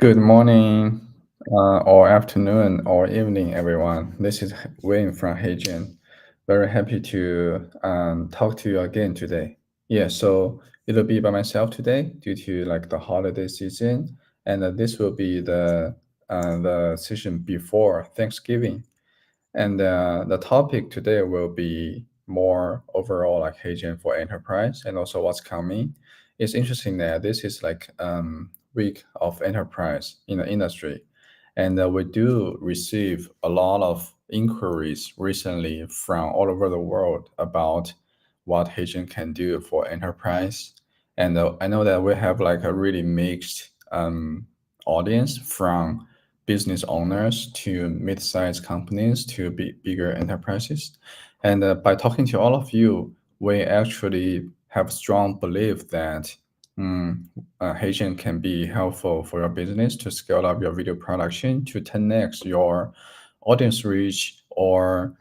Good morning, or afternoon, or evening, everyone. This is Wayne from HeyGen. Very happy to talk to you again today. Yeah, so it'll be by myself today due to like the holiday season, and this will be the session before Thanksgiving. And the topic today will be more overall like HeyGen for enterprise and also what's coming. It's interesting that this is like week of enterprise in the industry, and we do receive a lot of inquiries recently from all over the world about what HeyGen can do for enterprise. And I know that we have like a really mixed audience from business owners to mid-sized companies to bigger enterprises. And by talking to all of you, we actually have strong belief that mm, HeyGen can be helpful for your business to scale up your video production to 10x your audience reach or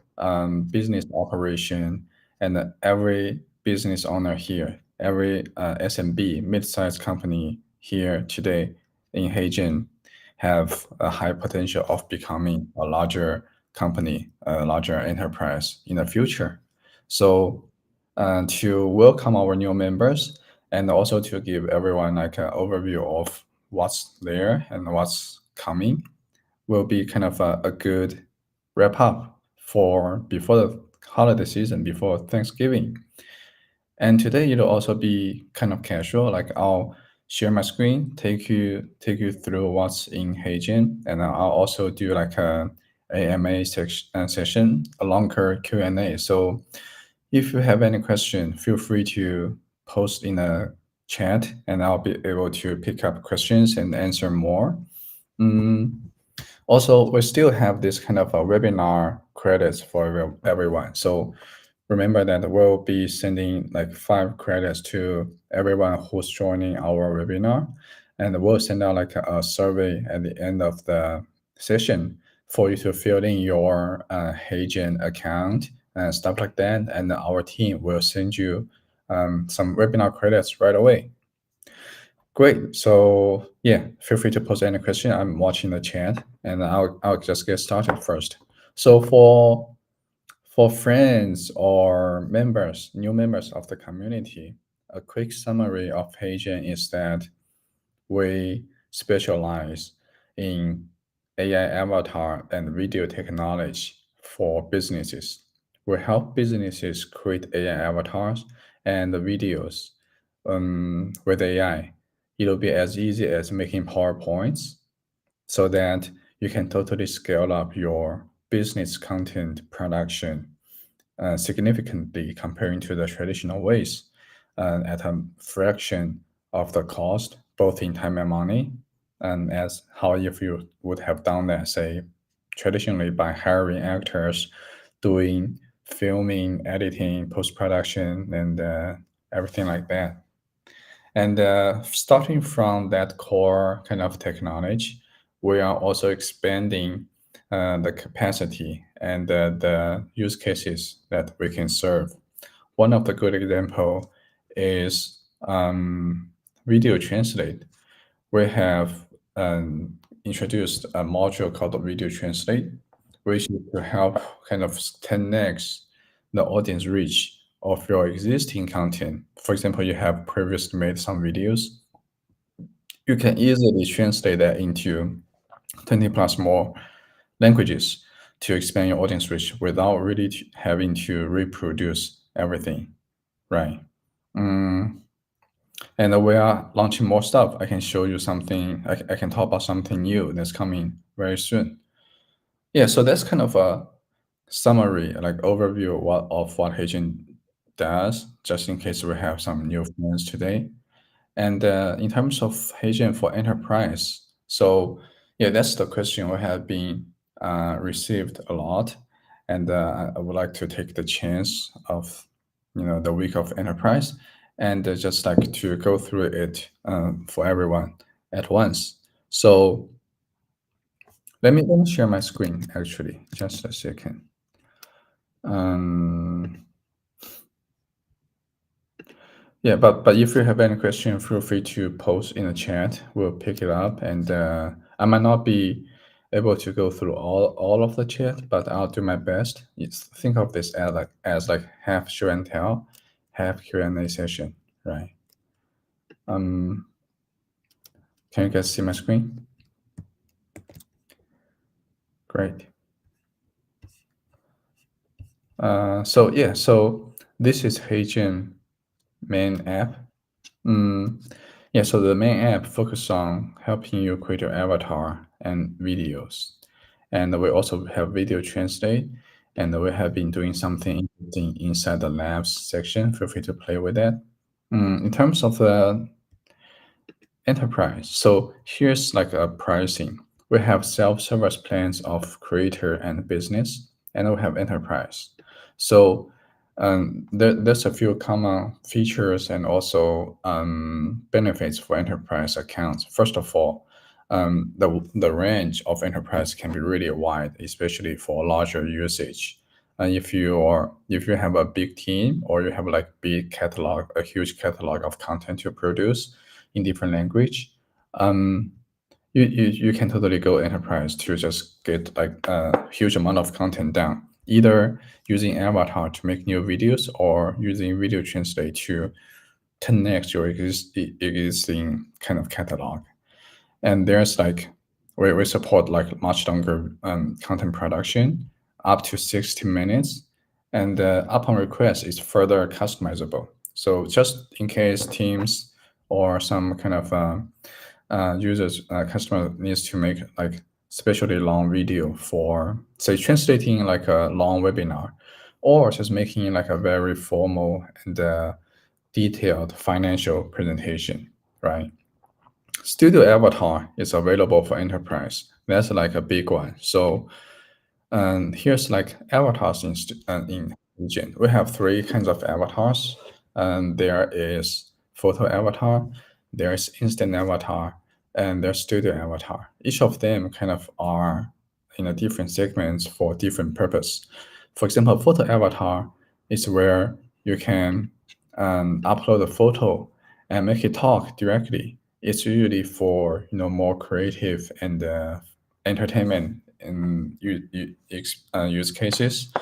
business operation. And every business owner here, every SMB, mid-sized company here today in HeyGen have a high potential of becoming a larger company, a larger enterprise in the future. So, to welcome our new members and also to give everyone like an overview of what's there and what's coming will be kind of a good wrap up for before the holiday season, before Thanksgiving. And today it'll also be kind of casual. Like I'll share my screen, take you through what's in HeyGen, and I'll also do like a AMA session, a longer Q&A. So if you have any question, feel free to post in the chat, and I'll be able to pick up questions and answer more. Mm, Also, we still have this kind of a webinar credits for everyone. So remember that we'll be sending like 5 credits to everyone who's joining our webinar, and we'll send out like a survey at the end of the session for you to fill in your HeyGen account and stuff like that. And our team will send you some webinar credits right away. Great. So yeah, feel free to post any question. I'm watching the chat, and I'll just get started first. So for friends or members, new members of the community, a quick summary of HeyGen is that we specialize in AI avatar and video technology for businesses. We help businesses create AI avatars and videos with AI. It'll be as easy as making PowerPoints so that you can totally scale up your business content production significantly comparing to the traditional ways at a fraction of the cost, both in time and money, and as how if you would have done that, say, traditionally by hiring actors, doing filming, editing, post-production, and everything like that. And starting from that core kind of technology, we are also expanding the capacity and the use cases that we can serve. One of the good example is video translate. We have introduced a module called Video Translate, which is to help kind of 10x the audience reach of your existing content. For example, you have previously made some videos. You can easily translate that into 20 plus more languages to expand your audience reach without really having to reproduce everything, right? Mm, and we are launching more stuff. I can show you something. I can talk about something new that's coming very soon. Yeah, so that's kind of a summary, like overview of what HeyGen does, just in case we have some new friends today. And in terms of HeyGen for enterprise, so yeah, that's the question we have been received a lot, and I would like to take the chance of the week of enterprise and just like to go through it for everyone at once. So let me share my screen actually, just a second. Um, Yeah, but if you have any question, feel free to post in the chat. We'll pick it up, and I might not be able to go through all of the chat, but I'll do my best. Think of this as like half show and tell, half Q&A session, right? Um, can you guys see my screen? Great. So this is HeyGen main app. Yeah, so the main app focus on helping you create your avatar and videos. And we also have video translate, and we have been doing something interesting inside the labs section. Feel free to play with that. In terms of the enterprise. So here's like a pricing. We have self-service plans of creator and business, and we have enterprise. So there's a few common features and also benefits for enterprise accounts. First of all, the range of enterprise can be really wide, especially for larger usage. And if you have a big team or you have like big catalog, a huge catalog of content to produce in different language, um, you can totally go enterprise to just get like a huge amount of content down, either using avatar to make new videos or using video translate to connect your existing kind of catalog. And there's like we support like much longer content production, up to 60 minutes, and upon request is further customizable. So just in case teams or some kind of users customer needs to make like especially long video for say translating like a long webinar, or just making like a very formal and detailed financial presentation, right? Studio Avatar is available for enterprise. That's like a big one. So here's like avatars in HeyGen. We have three kinds of avatars. There is photo avatar, there's instant avatar, and there's studio avatar. Each of them kind of are in a different segments for different purpose. For example, photo avatar is where you can upload a photo and make it talk directly. It's usually for more creative and entertainment and use cases.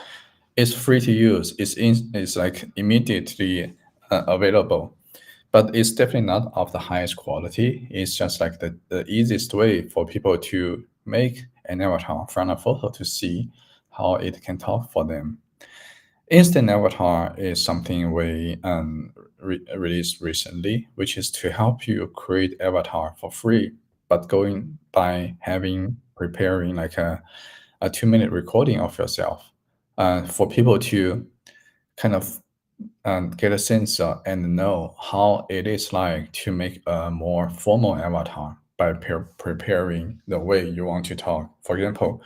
It's free to use. It's like immediately available, but it's definitely not of the highest quality. It's just like the easiest way for people to make an avatar from a photo to see how it can talk for them. Instant Avatar is something we released recently, which is to help you create avatar for free, but going by having preparing like a 2-minute recording of yourself for people to kind of get a sense and know how it is like to make a more formal avatar by preparing the way you want to talk. For example,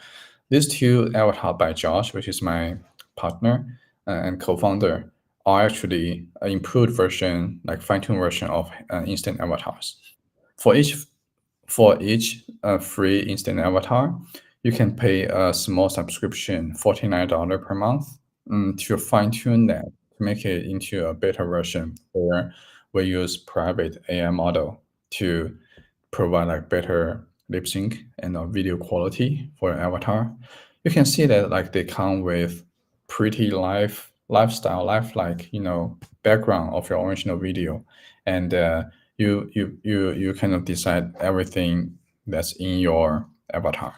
these two avatar by Josh, which is my partner and co-founder, are actually an improved version, like fine-tuned version of instant avatars. For each free instant avatar, you can pay a small subscription, $49 per month, to fine-tune that to make it into a better version where we use private AI model to provide like better lip sync and video quality for your avatar. You can see that like they come with pretty lifestyle, lifelike, background of your original video, and you kind of decide everything that's in your avatar.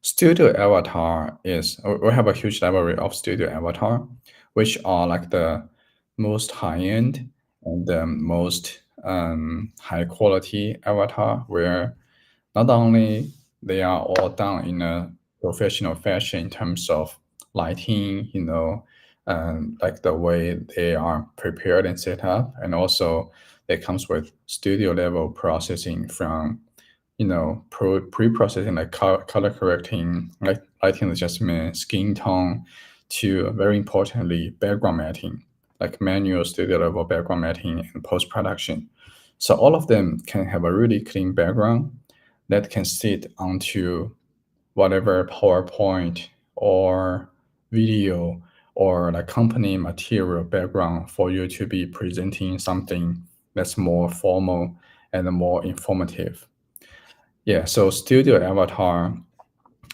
Studio Avatar is we have a huge library of Studio Avatar, which are like the most high-end and the most high quality avatar, where not only they are all done in a professional fashion in terms of lighting, like the way they are prepared and set up, and also it comes with studio level processing from pre-processing like color correcting, like lighting adjustment, skin tone, to very importantly background matting, like manual studio level background matting and post production. So all of them can have a really clean background that can sit onto whatever PowerPoint or video or like company material background for you to be presenting something that's more formal and more informative. Yeah, so Studio Avatar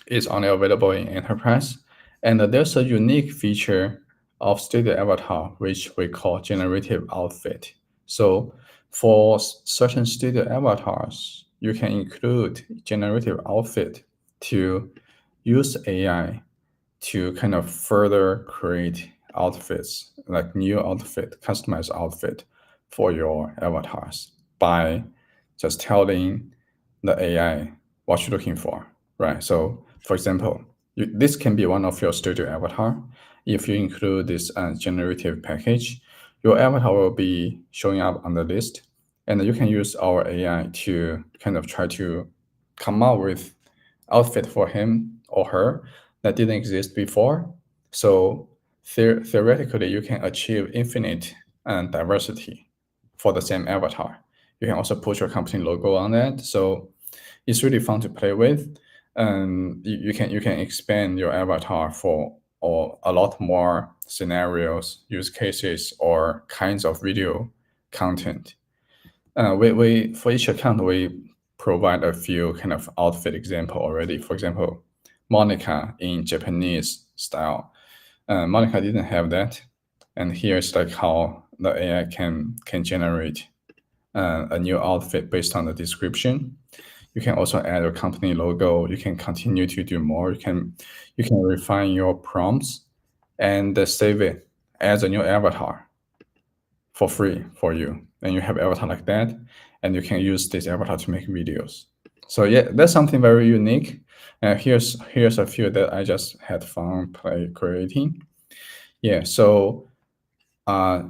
is only available in Enterprise, and there's a unique feature of Studio Avatar which we call generative outfit. So for certain Studio Avatars, you can include generative outfit to use AI to kind of further create outfits, like new outfit, customized outfit for your avatars by just telling the AI what you're looking for, right? So, for example, this can be one of your studio avatar. If you include this generative package, your avatar will be showing up on the list, and you can use our AI to kind of try to come up with outfit for him or her that didn't exist before. So theoretically, you can achieve infinite diversity for the same avatar. You can also put your company logo on that. So it's really fun to play with. And you can expand your avatar for or a lot more scenarios, use cases, or kinds of video content. We for each account we provide a few kind of outfit example already. For example, Monica in Japanese style. Monica didn't have that, and here's like how the AI can generate a new outfit based on the description. You can also add a company logo. You can continue to do more. You can refine your prompts and save it as a new avatar for free for you. And you have avatar like that, and you can use this avatar to make videos. So yeah, that's something very unique. Here's a few that I just had fun creating. Yeah, so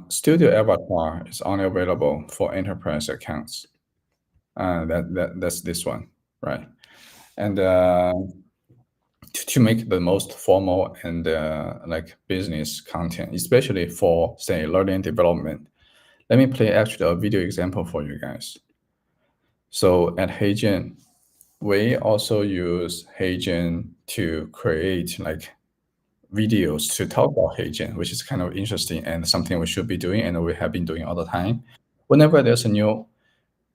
Studio Avatar is only available for enterprise accounts. That's this one, right? And to make the most formal and like business content, especially for say learning development. Let me play actually a video example for you guys. So at HeyGen, we also use HeyGen to create like videos to talk about HeyGen, which is kind of interesting and something we should be doing and we have been doing all the time. Whenever there's a new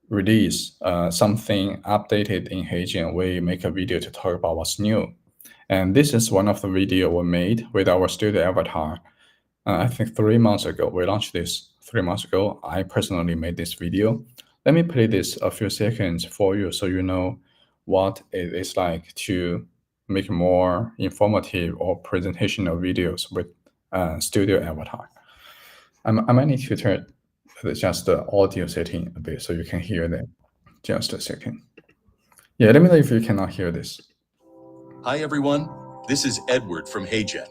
release, something updated in HeyGen, we make a video to talk about what's new. And this is one of the video we made with our studio avatar. I think 3 months ago, we launched this 3 months ago. I personally made this video. Let me play this a few seconds for you so you know what it is like to make more informative or presentational videos with studio avatar. I might need to turn just the audio setting a bit so you can hear that. Just a second. Yeah, let me know if you cannot hear this. Hi everyone, this is Edward from HeyGen.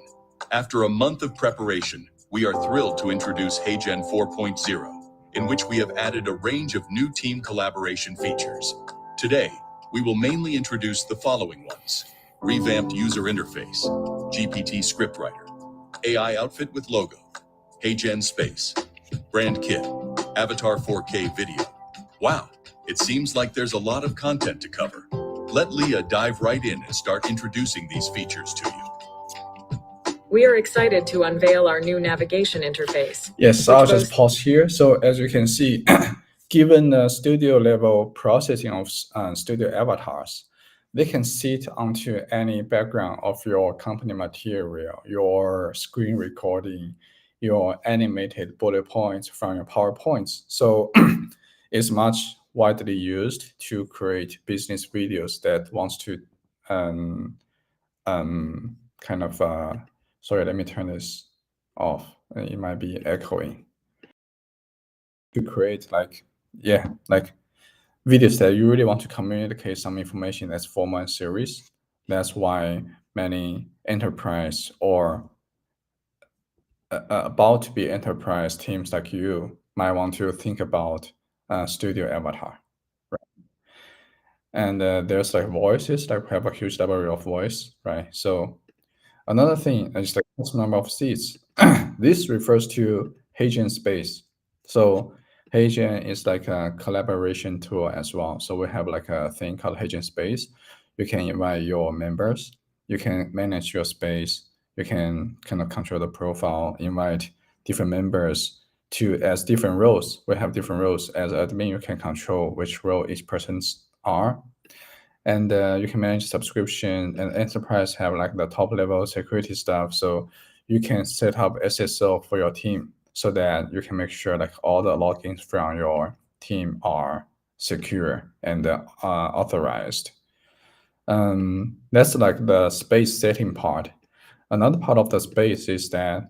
After a month of preparation, we are thrilled to introduce HeyGen 4.0, in which we have added a range of new team collaboration features. Today, we will mainly introduce the following ones: revamped user interface, GPT scriptwriter, AI outfit with logo, HeyGen Space, brand kit, Avatar 4K video. Wow, it seems like there's a lot of content to cover. Let Leah dive right in and start introducing these features to you. We are excited to unveil our new navigation interface. Yes, I'll just pause here. So as you can see, given the studio level processing of studio avatars, they can sit onto any background of your company material, your screen recording, your animated bullet points from your PowerPoints. So it's much widely used to create business videos that wants to kind of sorry, let me turn this off. It might be echoing. To create like videos that you really want to communicate some information that's formal and serious. That's why many enterprise or about to be enterprise teams like you might want to think about studio avatar. Right? And there's like voices, like we have a huge library of voice, right? So another thing is the number of seats. This refers to HeyGen space. So HeyGen is like a collaboration tool as well. So we have like a thing called HeyGen space. You can invite your members. You can manage your space. You can kind of control the profile, invite different members as different roles. We have different roles. As admin, you can control which role each person's are. And you can manage subscription, and enterprise have like the top level security stuff. So you can set up SSO for your team so that you can make sure like all the logins from your team are secure and authorized. That's like the space setting part. Another part of the space is that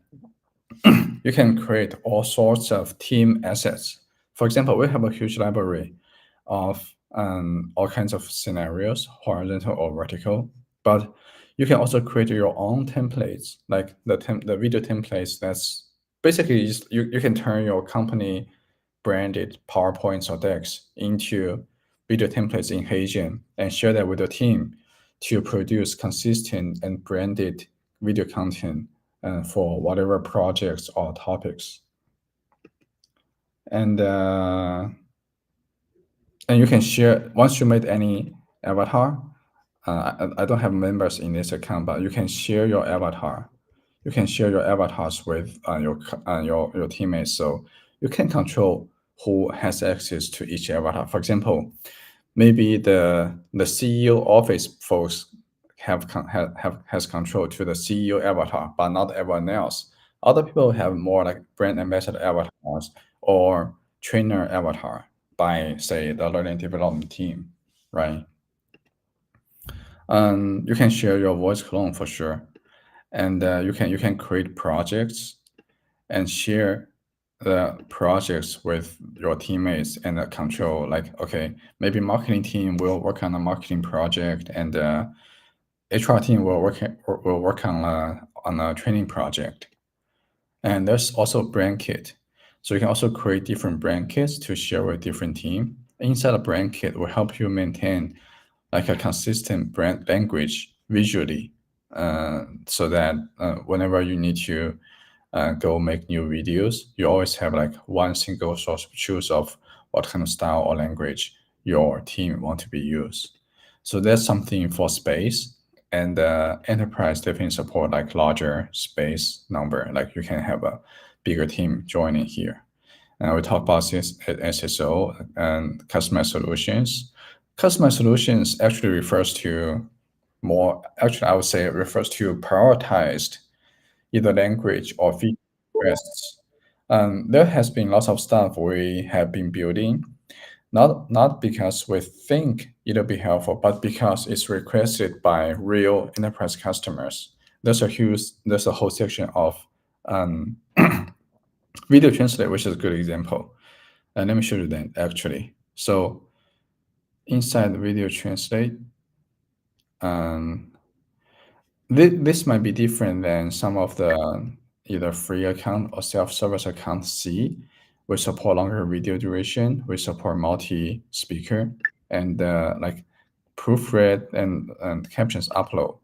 you can create all sorts of team assets. For example, we have a huge library of all kinds of scenarios, horizontal or vertical. But you can also create your own templates, like the video templates. That's basically just, you can turn your company branded PowerPoints or decks into video templates in HeyGen and share that with the team to produce consistent and branded video content for whatever projects or topics. And you can share once you made any avatar. I don't have members in this account, but you can share your avatar. You can share your avatars with your teammates, so you can control who has access to each avatar. For example, maybe the CEO office folks has control to the CEO avatar, but not everyone else. Other people have more like brand ambassador avatars or trainer avatar by, say, the learning development team, right? You can share your voice clone for sure, and you can create projects and share the projects with your teammates and control, like, okay, maybe marketing team will work on a marketing project, and HR team will work on a training project. And there's also brand kit. So you can also create different brand kits to share with different team. Inside a brand kit will help you maintain like a consistent brand language visually, so that whenever you need to go make new videos, you always have like one single source of truth of what kind of style or language your team want to be used. So that's something for space. And enterprise definitely support like larger space number, like you can have a bigger team joining here. And we talk about SSO and customized solutions. Customized solutions actually refers to actually I would say it refers to prioritized either language or feature requests. There has been lots of stuff we have been building, not because we think it'll be helpful, but because it's requested by real enterprise customers. There's a whole section of video translate, which is a good example. And let me show you that actually. So inside the video translate, this might be different than some of the either free account or self-service account C. We support longer video duration. We support multi-speaker and like proofread and captions upload.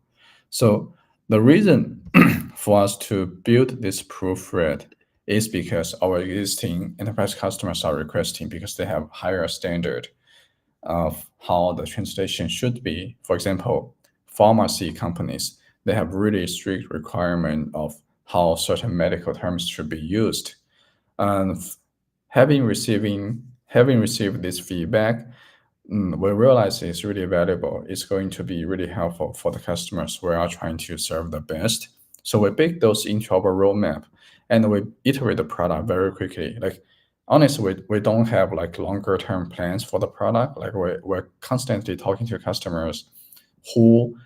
So the reason for us to build this proofread is because our existing enterprise customers are requesting, because they have higher standard of how the translation should be. For example, pharmacy companies, they have really strict requirement of how certain medical terms should be used. And having received this feedback, we realize it's really valuable. It's going to be really helpful for the customers we are trying to serve the best. So we bake those into our roadmap, and we iterate the product very quickly. Like honestly, we don't have like longer term plans for the product. Like we're constantly talking to customers who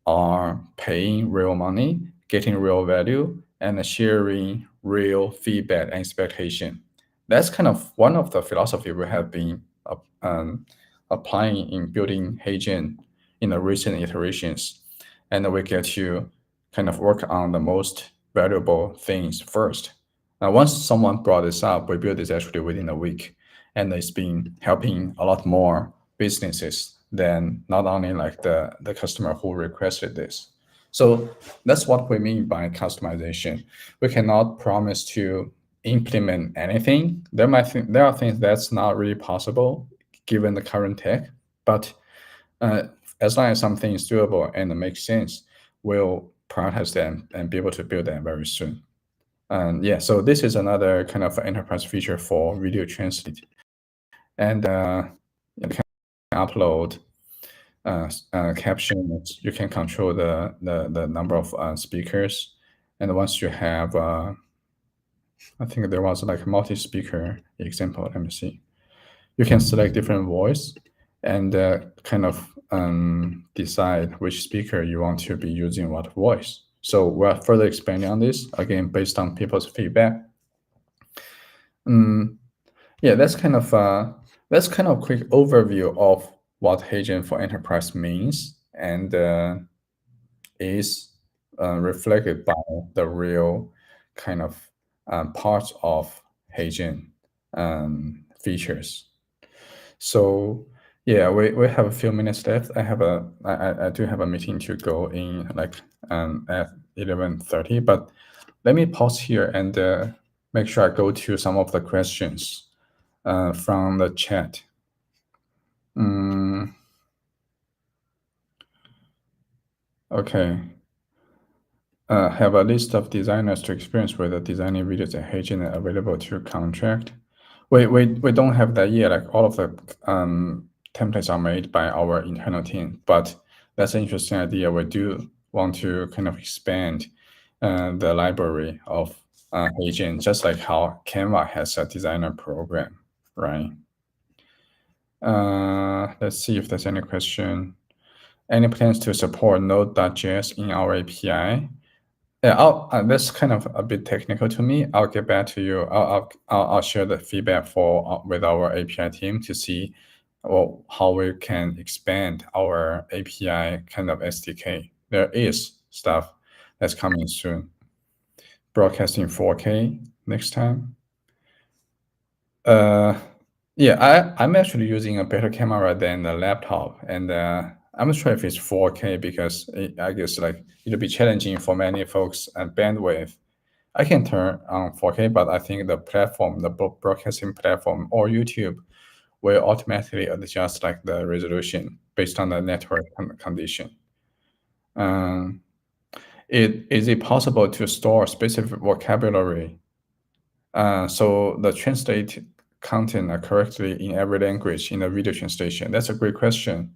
are paying real money, getting real value, and sharing real feedback and expectation. That's kind of one of the philosophy we have been applying in building HeyGen in the recent iterations. And we get to kind of work on the most valuable things first. Now, once someone brought this up, we built this actually within a week, and it's been helping a lot more businesses than not only like the customer who requested this. So that's what we mean by customization. We cannot promise to implement anything. There are things that's not really possible given the current tech, but as long as something is doable and makes sense, we'll prioritize them and be able to build them very soon. And yeah, so this is another kind of enterprise feature for video translate. And you can upload captions. You can control the number of speakers. And once you have, I think there was like a multi-speaker example. Let me see. You can select different voice and kind of decide which speaker you want to be using what voice. So we're further expanding on this, again, based on people's feedback. Yeah, that's kind of a quick overview of what HeyGen for Enterprise means and is reflected by the real kind of parts of HeyGen features. So yeah, we have a few minutes left. I do have a meeting to go in like at 11:30, but let me pause here and make sure I go to some of the questions from the chat. Okay. Have a list of designers to experience with the designing videos at HeyGen available to contract. We don't have that yet. Like all of the templates are made by our internal team, but that's an interesting idea. We do want to kind of expand the library of HeyGen, just like how Canva has a designer program, right? Let's see if there's any question. Any plans to support Node.js in our API? Yeah, that's kind of a bit technical to me. I'll get back to you. I'll share the feedback with our API team to see how we can expand our API kind of SDK. There is stuff that's coming soon. Broadcasting 4K next time. Yeah, I'm actually using a better camera than the laptop, and I'm not sure if it's 4K because I guess like it'll be challenging for many folks and bandwidth. I can turn on 4K, but I think the platform, the broadcasting platform or YouTube will automatically adjust like the resolution based on the network condition. Is it possible to store specific vocabulary so the translate content correctly in every language in the video translation? That's a great question.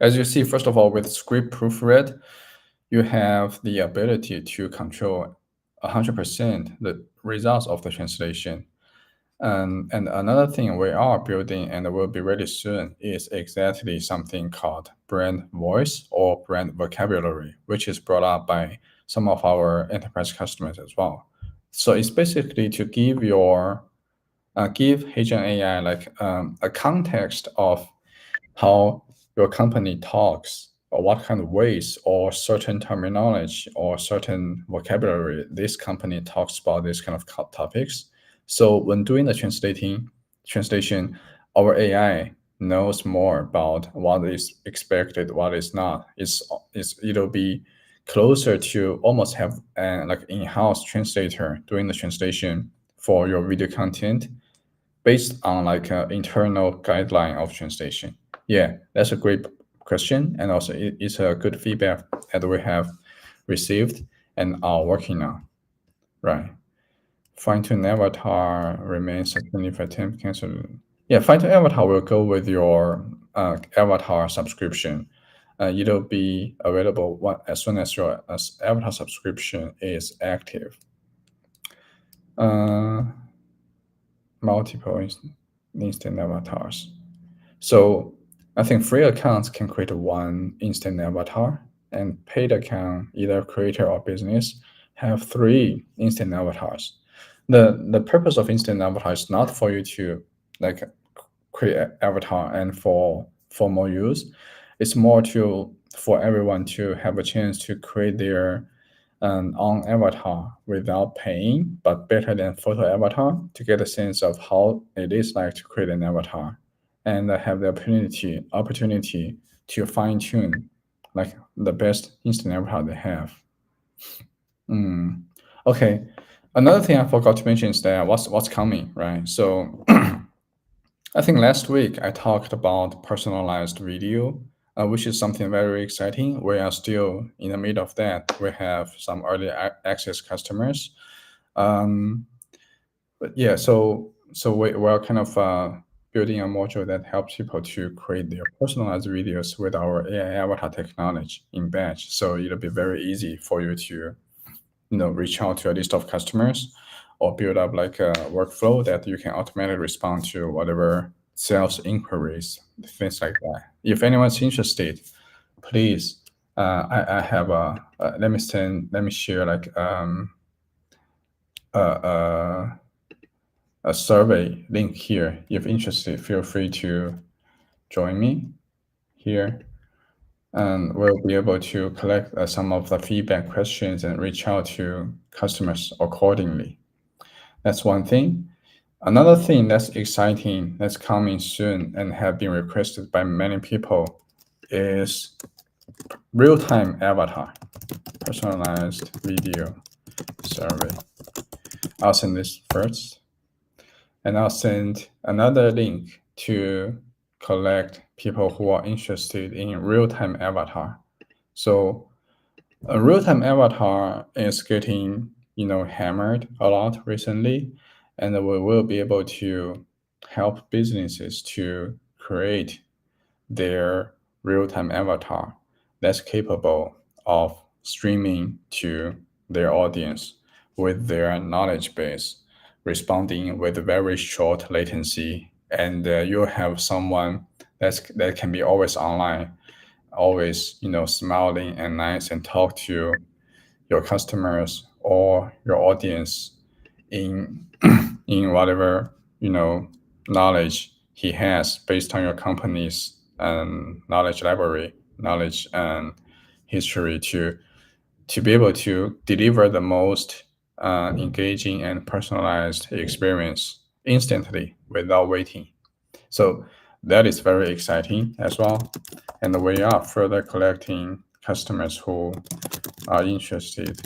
As you see, first of all, with script proofread, you have the ability to control 100% the results of the translation. And another thing we are building and will be ready soon is exactly something called brand voice or brand vocabulary, which is brought up by some of our enterprise customers as well. So it's basically to give give HeyGen AI like a context of how your company talks or what kind of ways or certain terminology or certain vocabulary this company talks about this kind of topics. So when doing the translation, our AI knows more about what is expected, what is not. It'll be closer to almost have like in-house translator doing the translation for your video content based on like an internal guideline of translation. Yeah, that's a great question, and also it's a good feedback that we have received and are working on. Right. Fine-tune avatar remains a 25 cancel. Yeah, fine-tune avatar will go with your avatar subscription. It'll be available as soon as your avatar subscription is active. Multiple instant avatars. So I think free accounts can create one instant avatar, and paid account, either creator or business, have 3 instant avatars. The purpose of instant avatar is not for you to like create an avatar and for more use. It's more for everyone to have a chance to create their own avatar without paying, but better than photo avatar, to get a sense of how it is like to create an avatar and have the opportunity to fine tune like the best instant avatar they have. Okay. Another thing I forgot to mention is that what's coming, right? So I think last week I talked about personalized video which is something very exciting. We are still in the middle of that. We have some early access customers. But yeah, so we're kind of building a module that helps people to create their personalized videos with our AI avatar technology in batch. So it'll be very easy for you to, reach out to a list of customers or build up like a workflow that you can automatically respond to whatever sales inquiries, things like that. If anyone's interested, please, I have let me share like a survey link here. If interested, feel free to join me here, and we'll be able to collect some of the feedback questions and reach out to customers accordingly. That's one thing. Another thing that's exciting, that's coming soon and have been requested by many people, is real-time avatar, personalized video survey. I'll send this first, and I'll send another link to collect people who are interested in real-time avatar. So a real-time avatar is getting, hammered a lot recently, and we will be able to help businesses to create their real-time avatar that's capable of streaming to their audience with their knowledge base, responding with very short latency, and you have someone that can be always online, always smiling and nice and talk to your customers or your audience in in whatever knowledge he has based on your company's knowledge library, knowledge and history to be able to deliver the most engaging and personalized experience instantly without waiting. So that is very exciting as well. And we are further collecting customers who are interested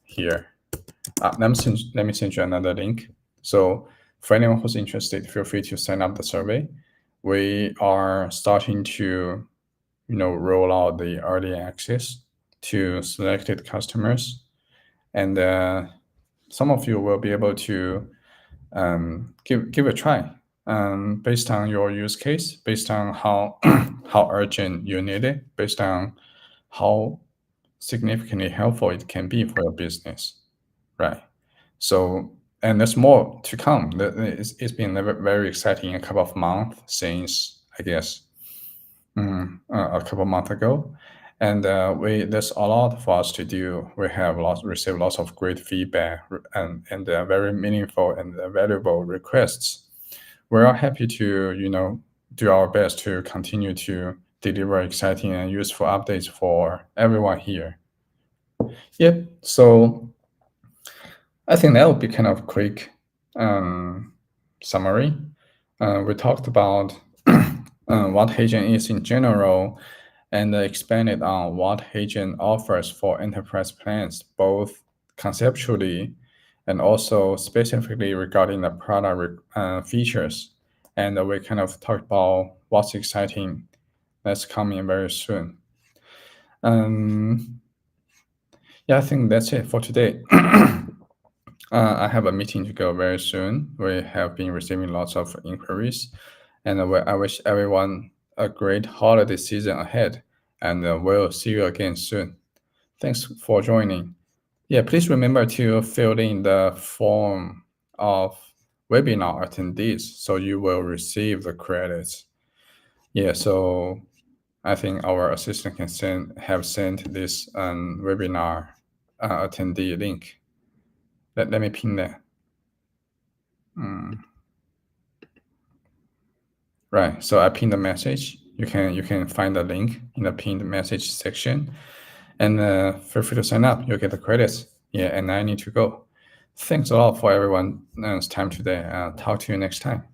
here. Let me send you another link. So for anyone who's interested, feel free to sign up the survey. We are starting to, roll out the early access to selected customers, and some of you will be able to give a try based on your use case, based on how how urgent you need it, based on how significantly helpful it can be for your business, right? So, and there's more to come. It's been very exciting a couple of months since, I guess, a couple of months ago, and there's a lot for us to do. We have received lots of great feedback and very meaningful and valuable requests. We are happy to do our best to continue to deliver exciting and useful updates for everyone here. Yep. So I think that would be kind of quick summary. We talked about what HeyGen is in general, and expanded on what HeyGen offers for enterprise plans, both conceptually and also specifically regarding the product features. And we kind of talked about what's exciting that's coming very soon. Yeah, I think that's it for today. I have a meeting to go very soon. We have been receiving lots of inquiries, and I wish everyone a great holiday season ahead, and we'll see you again soon. Thanks for joining. Yeah, please remember to fill in the form of webinar attendees so you will receive the credits. Yeah, so I think our assistant can have sent this webinar attendee link. Let me pin that. Right, so I pinned the message. You can find the link in the pinned message section, and feel free to sign up. You'll get the credits. Yeah, and I need to go. Thanks a lot for everyone's time today. Talk to you next time.